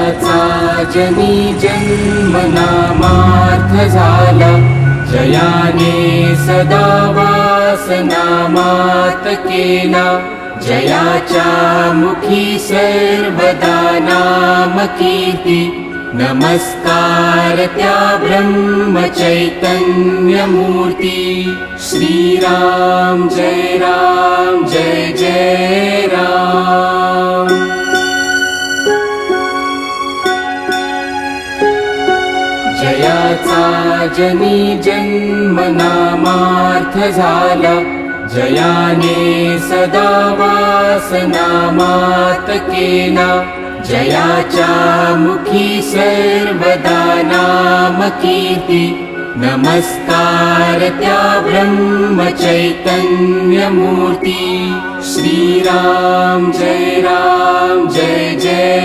जयाचा जनी जन्म नामार्थ झाला, जयाने सदा वास नामात केला. जयाच्या मुखी सर्वदा नाम कीर्ती, नमस्कार त्या ब्रह्म चैतन्य मूर्ती. श्रीराम जय जय राम. जयाचा जनी जन्म नामार्थ झाला, जयाने सदा वास नामात केला. जयाच्या मुखी सर्वदा नाम कीर्ती, नमस्कार त्या ब्रह्म चैतन्य मूर्ती. श्रीराम जय जय